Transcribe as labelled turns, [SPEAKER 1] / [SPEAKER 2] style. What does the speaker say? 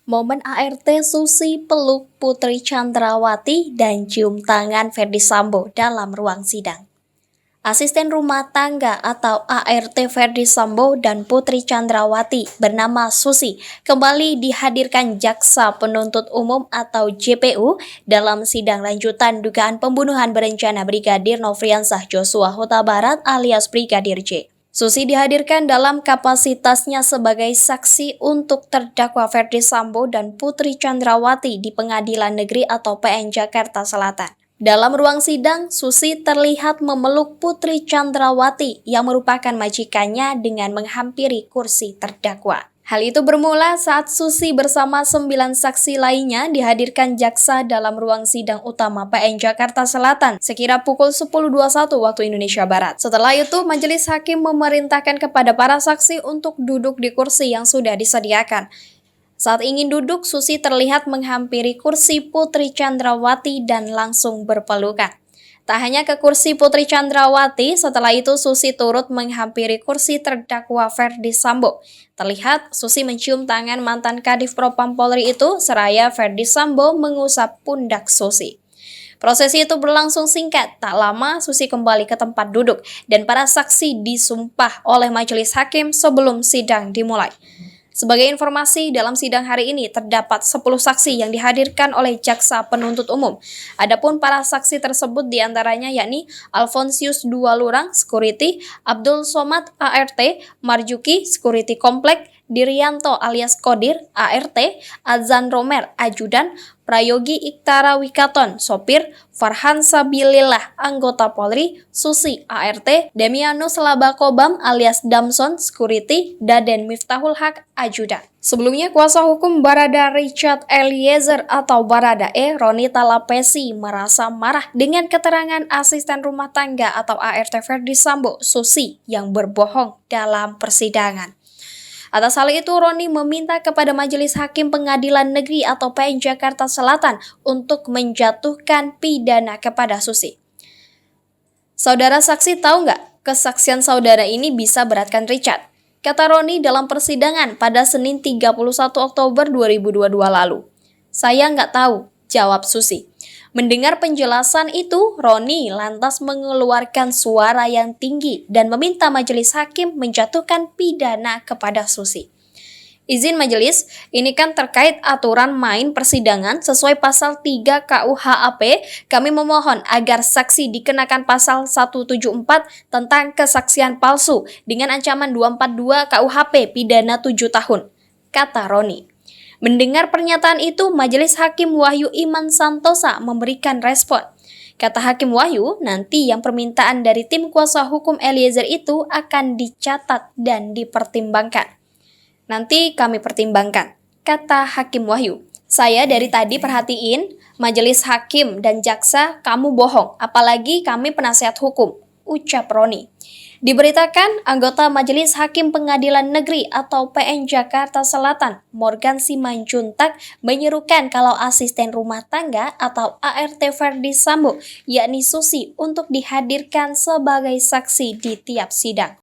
[SPEAKER 1] Momen ART Susi peluk Putri Chandrawati dan cium tangan Ferdy Sambo dalam ruang sidang. Asisten rumah tangga atau ART Ferdy Sambo dan Putri Chandrawati bernama Susi kembali dihadirkan Jaksa Penuntut Umum atau JPU dalam sidang lanjutan dugaan pembunuhan berencana Brigadir Nofriansah Joshua Huta Barat alias Brigadir J. Susi dihadirkan dalam kapasitasnya sebagai saksi untuk terdakwa Ferdy Sambo dan Putri Chandrawati di Pengadilan Negeri atau PN Jakarta Selatan. Dalam ruang sidang, Susi terlihat memeluk Putri Chandrawati yang merupakan majikannya dengan menghampiri kursi terdakwa. Hal itu bermula saat Susi bersama 9 saksi lainnya dihadirkan jaksa dalam ruang sidang utama PN Jakarta Selatan sekira pukul 10.21 waktu Indonesia Barat. Setelah itu, majelis hakim memerintahkan kepada para saksi untuk duduk di kursi yang sudah disediakan. Saat ingin duduk, Susi terlihat menghampiri kursi Putri Chandrawati dan langsung berpelukan. Tak hanya ke kursi Putri Chandrawati, setelah itu Susi turut menghampiri kursi terdakwa Ferdy Sambo. Terlihat Susi mencium tangan mantan Kadif Propam Polri itu, seraya Ferdy Sambo mengusap pundak Susi. Prosesi itu berlangsung singkat, tak lama Susi kembali ke tempat duduk dan para saksi disumpah oleh majelis hakim sebelum sidang dimulai. Sebagai informasi, dalam sidang hari ini terdapat 10 saksi yang dihadirkan oleh Jaksa Penuntut Umum. Adapun para saksi tersebut diantaranya yakni Alfonsius Dualurang, Security, Abdul Somad, ART, Marjuki, Security Komplek, Dirianto alias Kodir, ART, Azan Romer, Ajudan, Prayogi Iktara Wikaton, Sopir, Farhan Sabilillah, anggota Polri, Susi, ART, Demianus Labakobam alias Damson, Security, Daden Miftahul Haq, Ajudan. Sebelumnya, kuasa hukum Barada Richard Eliezer atau Baradae, Roni Talapesi, merasa marah dengan keterangan asisten rumah tangga atau ART Ferdy Sambo, Susi, yang berbohong dalam persidangan. Atas hal itu, Roni meminta kepada Majelis Hakim Pengadilan Negeri atau PN Jakarta Selatan untuk menjatuhkan pidana kepada Susi. Saudara saksi tahu nggak, kesaksian saudara ini bisa beratkan Richard, kata Roni dalam persidangan pada Senin 31 Oktober 2022 lalu. Saya nggak tahu, jawab Susi. Mendengar penjelasan itu, Roni lantas mengeluarkan suara yang tinggi dan meminta majelis hakim menjatuhkan pidana kepada Susi. Izin majelis, ini kan terkait aturan main persidangan sesuai pasal 3 KUHAP, kami memohon agar saksi dikenakan pasal 174 tentang kesaksian palsu dengan ancaman 242 KUHP pidana 7 tahun, kata Roni. Mendengar pernyataan itu, Majelis Hakim Wahyu Iman Santosa memberikan respon. Kata Hakim Wahyu, nanti yang permintaan dari tim kuasa hukum Eliezer itu akan dicatat dan dipertimbangkan. Nanti kami pertimbangkan, kata Hakim Wahyu. Saya dari tadi perhatiin, Majelis Hakim dan Jaksa kamu bohong, apalagi kami penasihat hukum, ucap Roni. Diberitakan, anggota Majelis Hakim Pengadilan Negeri atau PN Jakarta Selatan, Morgan Simanjuntak, menyerukan kalau asisten rumah tangga atau ART Ferdy Sambo, yakni Susi, untuk dihadirkan sebagai saksi di tiap sidang.